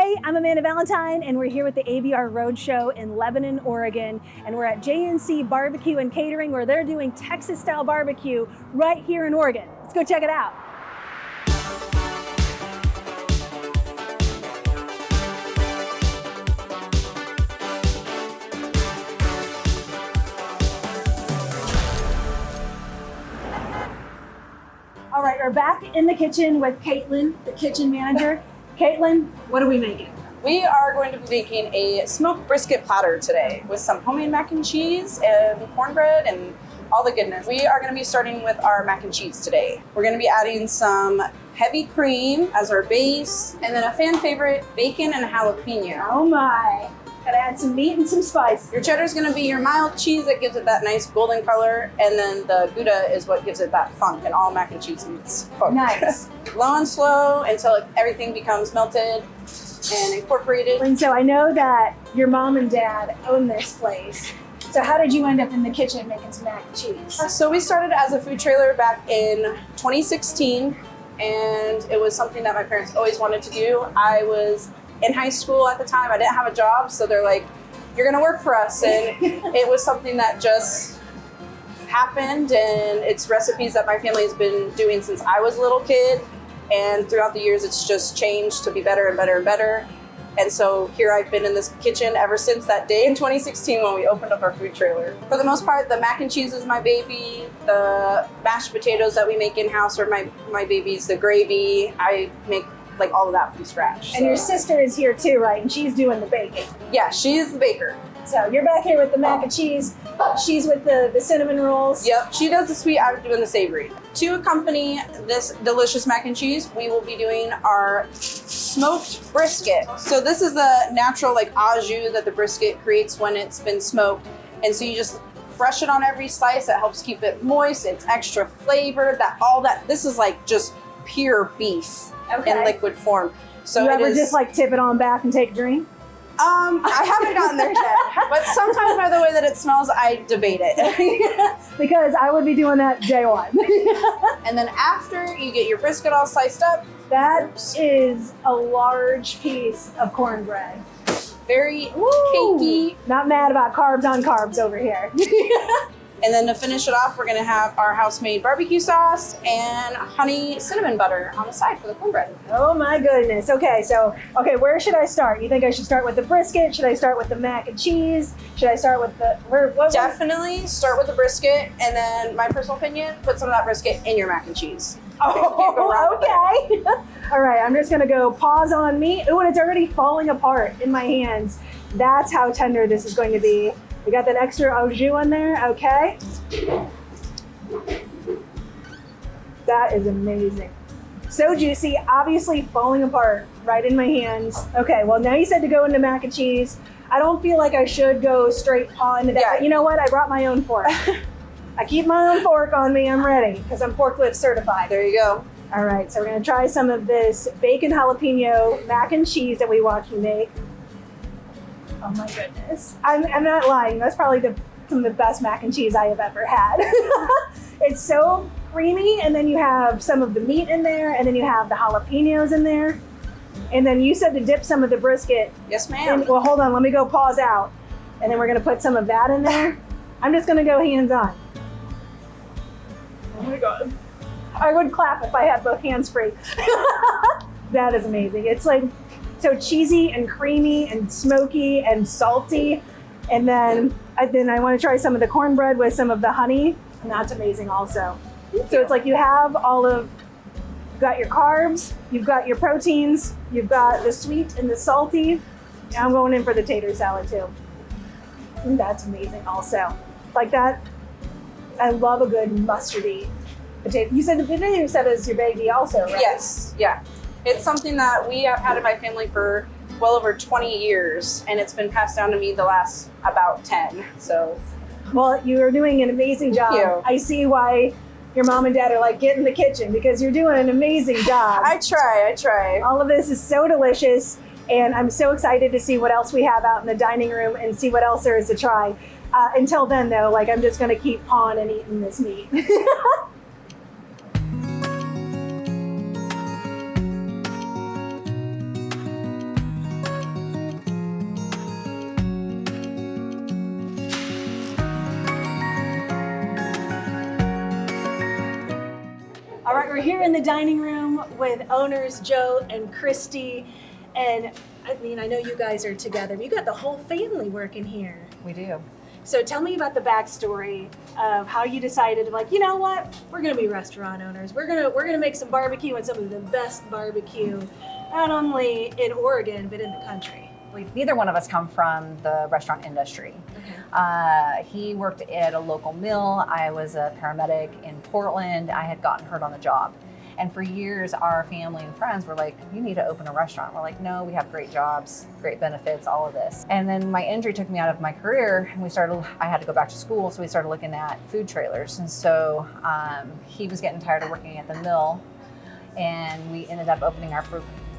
Hey, I'm Amanda Valentine, and we're here with the ABR Roadshow in Lebanon, Oregon, and we're at J&C Barbecue and Catering, where they're doing Texas-style barbecue right here in Oregon. Let's go check it out. All right, we're back in the kitchen with Caitlin, the kitchen manager. Caitlin, what are we making? We are going to be making a smoked brisket platter today with some homemade mac and cheese and cornbread and all the goodness. We are going to be starting with our mac and cheese today. We're going to be adding some heavy cream as our base, and then a fan favorite, bacon and jalapeno. Oh my. Gotta add some meat and some spice. Your cheddar is going to be your mild cheese that gives it that nice golden color, and then the Gouda is what gives it that funk, and all mac and cheese needs funk. Nice. Low and slow until everything becomes melted and incorporated. And so I know that your mom and dad own this place. So how did you end up in the kitchen making some mac and cheese? So we started as a food trailer back in 2016, and it was something that my parents always wanted to do. I was in high school at the time. I didn't have a job, so they're like, you're gonna work for us. And it was something that just happened, and it's recipes that my family has been doing since I was a little kid. And throughout the years, it's just changed to be better and better and better. And so here I've been in this kitchen ever since that day in 2016 when we opened up our food trailer. For the most part, the mac and cheese is my baby. The mashed potatoes that we make in-house are my babies. The gravy, I make like all of that from scratch. And your sister is here too, right? And she's doing the baking. Yeah, she's the baker. So you're back here with the mac and cheese. She's with the cinnamon rolls. Yep, she does the sweet, I'm doing the savory. To accompany this delicious mac and cheese, we will be doing our smoked brisket. So this is the natural like au jus that the brisket creates when it's been smoked. And so you just fresh it on every slice. It helps keep it moist. It's extra flavored. This is like just pure beef. Okay. In liquid form. So you ever just like tip it on back and take a drink? I haven't gotten there yet, but sometimes by the way that it smells, I debate it. Because I would be doing that day one. And then after you get your brisket all sliced up, that is a large piece of cornbread. Very cakey. Not mad about carbs on carbs over here. And then to finish it off, we're gonna have our house-made barbecue sauce and honey cinnamon butter on the side for the cornbread. Oh my goodness. Okay, where should I start? You think I should start with the brisket? Should I start with the mac and cheese? Should I start with the, Definitely start with the brisket, and then my personal opinion, put some of that brisket in your mac and cheese. Oh, okay. All right, I'm just gonna go pause on me. Oh, and it's already falling apart in my hands. That's how tender this is going to be. We got that extra au jus on there, okay? That is amazing. So juicy, obviously falling apart right in my hands. Okay, well now you said to go into mac and cheese. I don't feel like I should go straight on to that, but you know what? I brought my own fork. I keep my own fork on me, I'm ready, because I'm forklift certified. There you go. All right, so we're gonna try some of this bacon jalapeno mac and cheese that we watched you make. Oh my goodness. I'm not lying. That's probably some of the best mac and cheese I have ever had. It's so creamy, and then you have some of the meat in there, and then you have the jalapenos in there. And then you said to dip some of the brisket. Yes, ma'am. Well, hold on. Let me go pause out. And then we're going to put some of that in there. I'm just going to go hands on. Oh my God. I would clap if I had both hands free. That is amazing. It's like so cheesy and creamy and smoky and salty. And then I want to try some of the cornbread with some of the honey. And that's amazing also. So it's like you have you've got your carbs, you've got your proteins, you've got the sweet and the salty. I'm going in for the tater salad too. And that's amazing also. Like that, I love a good mustardy potato. You said the potato salad is your baby also, right? Yes, yeah. It's something that we have had in my family for well over 20 years, and it's been passed down to me the last about 10, so. Well, you are doing an amazing job. Thank you. I see why your mom and dad are like, get in the kitchen, because you're doing an amazing job. I try. All of this is so delicious, and I'm so excited to see what else we have out in the dining room and see what else there is to try. Until then, though, like I'm just gonna keep pawing and eating this meat. we're here in the dining room with owners Joe and Christy, and I mean, I know you guys are together, but you got the whole family working here. We do. So tell me about the backstory of how you decided, like, you know what, we're gonna be restaurant owners. We're gonna make some barbecue, and some of the best barbecue, not only in Oregon but in the country. Neither one of us come from the restaurant industry. Okay. He worked at a local mill. I was a paramedic in Portland. I had gotten hurt on the job. And for years, our family and friends were like, you need to open a restaurant. We're like, no, we have great jobs, great benefits, all of this. And then my injury took me out of my career, and I had to go back to school, so we started looking at food trailers. And so he was getting tired of working at the mill, and we ended up opening our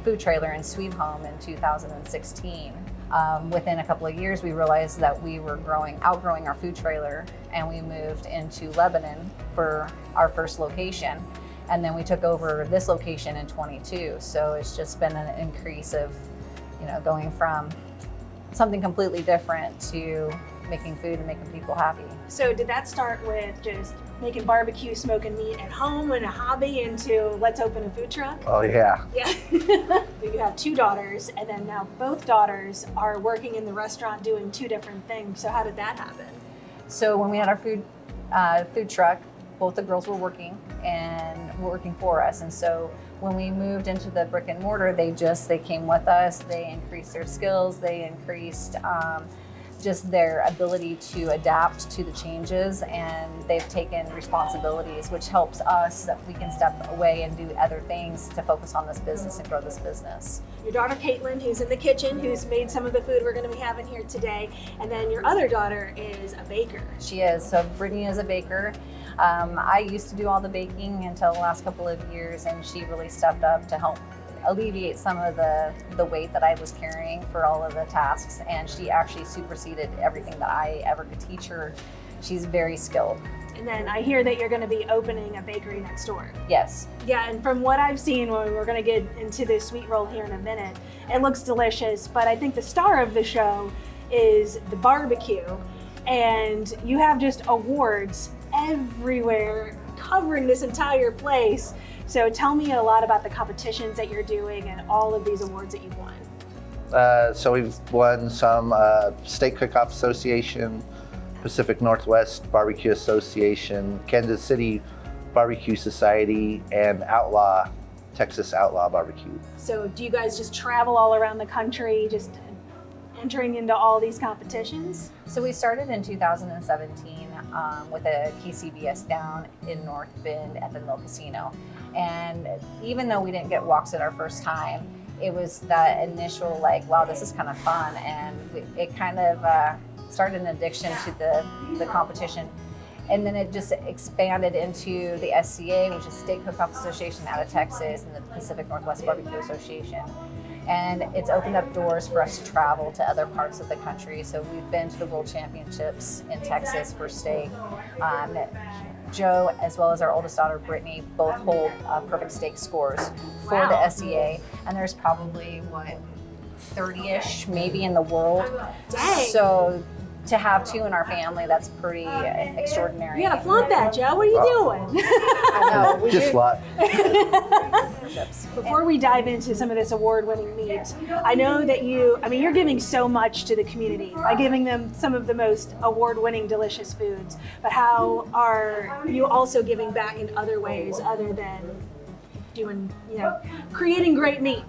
food trailer in Sweet Home in 2016. Within a couple of years, we realized that we were outgrowing our food trailer, and we moved into Lebanon for our first location. And then we took over this location in 22. So it's just been an increase of, going from something completely different to making food and making people happy. So did that start with just making barbecue, smoking meat at home and a hobby into let's open a food truck? Oh yeah. Yeah. You have two daughters, and then now both daughters are working in the restaurant doing two different things. So how did that happen? So when we had our food truck, both the girls were working for us. And so when we moved into the brick and mortar, they came with us. They increased their skills. They increased just their ability to adapt to the changes, and they've taken responsibilities, which helps us that we can step away and do other things to focus on this business and grow this business. Your daughter Caitlin, who's in the kitchen, who's made some of the food we're going to be having here today, and then your other daughter is a baker. She is. So Brittany is a baker. I used to do all the baking until the last couple of years, and she really stepped up to help alleviate some of the weight that I was carrying for all of the tasks, and she actually superseded everything that I ever could teach her. She's very skilled. And then I hear that you're going to be opening a bakery next door. Yes. Yeah, and from what I've seen, we're going to get into this sweet roll here in a minute, it looks delicious, but I think the star of the show is the barbecue, and you have just awards everywhere covering this entire place. So tell me a lot about the competitions that you're doing and all of these awards that you've won. So we've won some State Cookoff Association, Pacific Northwest Barbecue Association, Kansas City Barbecue Society, and Texas Outlaw Barbecue. So do you guys just travel all around the country, just entering into all these competitions? So we started in 2017 with a KCBS down in North Bend at the Mill Casino. And even though we didn't get walks at our first time, it was that initial like, wow, this is kind of fun. And it kind of started an addiction to the competition. And then it just expanded into the SCA, which is State Cookoff Association out of Texas, and the Pacific Northwest Barbecue Association. And it's opened up doors for us to travel to other parts of the country. So we've been to the World Championships in Texas for steak. Joe, as well as our oldest daughter, Brittany, both hold perfect steak scores for the SCA. And there's probably, 30-ish maybe in the world. Dang. So to have two in our family, that's pretty extraordinary. You gotta flaunt that, Joe. What are you doing? I know. Just luck. Before we dive into some of this award-winning meat, I know that you're giving so much to the community by giving them some of the most award-winning delicious foods, but how are you also giving back in other ways other than doing, creating great meat?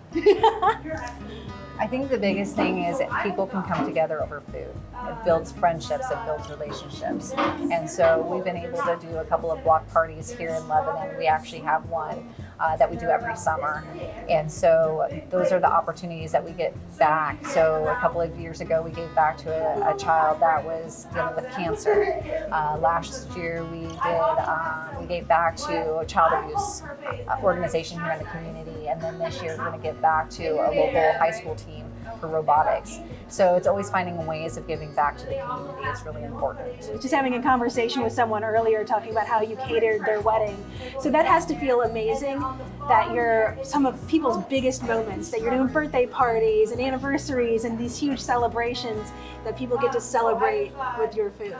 I think the biggest thing is that people can come together over food. It builds friendships, it builds relationships. And so we've been able to do a couple of block parties here in Lebanon. We actually have one that we do every summer. And so those are the opportunities that we get back. So a couple of years ago, we gave back to a child that was dealing with cancer. Last year, we gave back to a child abuse organization here in the community. And then this year, we're going to give back to a local high school team for robotics. So it's always finding ways of giving back to the community. It's really important. Just having a conversation with someone earlier talking about how you catered their wedding. So that has to feel amazing that you're some of people's biggest moments, that you're doing birthday parties and anniversaries and these huge celebrations that people get to celebrate with your food.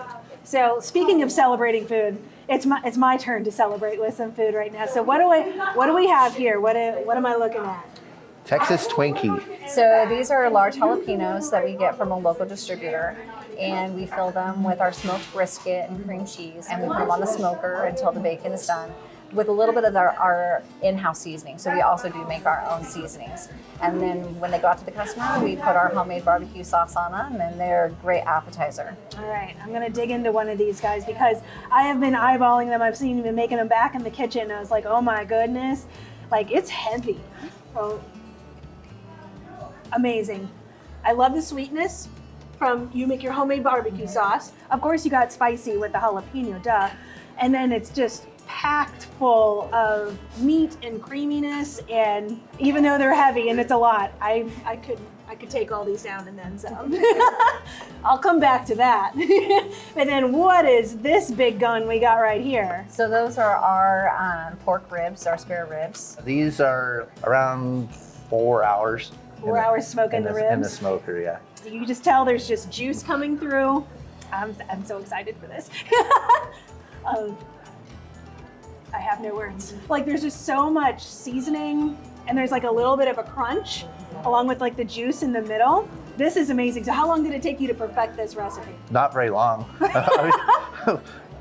So speaking of celebrating food, it's my turn to celebrate with some food right now. So what do we have here? What am I looking at? Texas Twinkie. So these are large jalapenos that we get from a local distributor, and we fill them with our smoked brisket and cream cheese, and we put them on the smoker until the bacon is done with a little bit of our in-house seasoning. So we also do make our own seasonings. And then when they go out to the customer, we put our homemade barbecue sauce on them, and they're a great appetizer. All right, I'm gonna dig into one of these guys because I have been eyeballing them. I've seen them making them back in the kitchen, and I was like, oh my goodness, like it's heavy. Oh, amazing. I love the sweetness from you make your homemade barbecue sauce. Of course, you got spicy with the jalapeno, duh. And then it's just packed full of meat and creaminess, and even though they're heavy and it's a lot, I could take all these down and then some. I'll come back to that. But then what is this big gun we got right here? So those are our pork ribs, our spare ribs. These are around 4 hours. 4 hours smoking the ribs? In the smoker, yeah. You just tell there's just juice coming through. I'm so excited for this. I have no words. Like there's just so much seasoning, and there's like a little bit of a crunch along with like the juice in the middle. This is amazing. So how long did it take you to perfect this recipe? Not very long.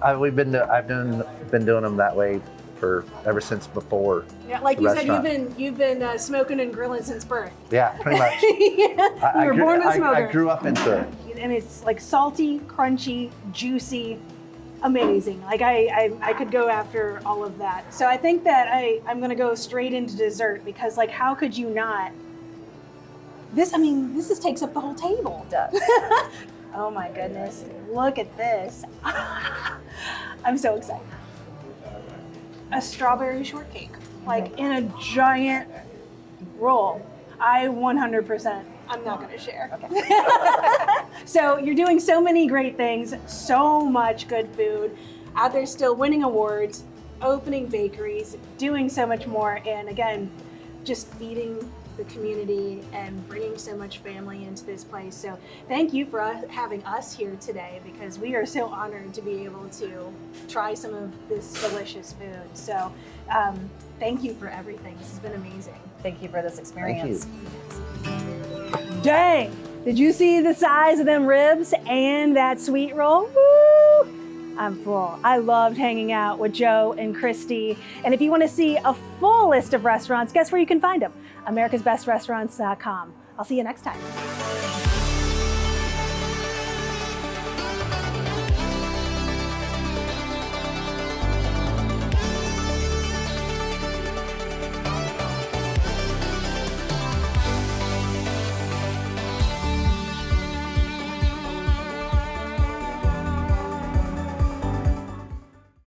I've been doing them that way for ever since before. Yeah, like you restaurant. said, you've been smoking and grilling since birth. Yeah, pretty much. You were born with smoker. I grew up into it. And it's like salty, crunchy, juicy, amazing. Like I could go after all of that. So I think that I'm gonna go straight into dessert because like how could you not? This just takes up the whole table. It does. Oh my goodness, look at this. I'm so excited. A strawberry shortcake, like in a giant roll. I 100%, I'm not gonna share. Okay. So you're doing so many great things, so much good food, out there still winning awards, opening bakeries, doing so much more, and again, just feeding the community and bringing so much family into this place. So thank you for having us here today because we are so honored to be able to try some of this delicious food. So thank you for everything. This has been amazing. Thank you for this experience. Thank you. Dang, did you see the size of them ribs and that sweet roll? Woo! I'm full. I loved hanging out with Joe and Christy. And if you want to see a full list of restaurants, guess where you can find them? AmericasBestRestaurants.com. I'll see you next time.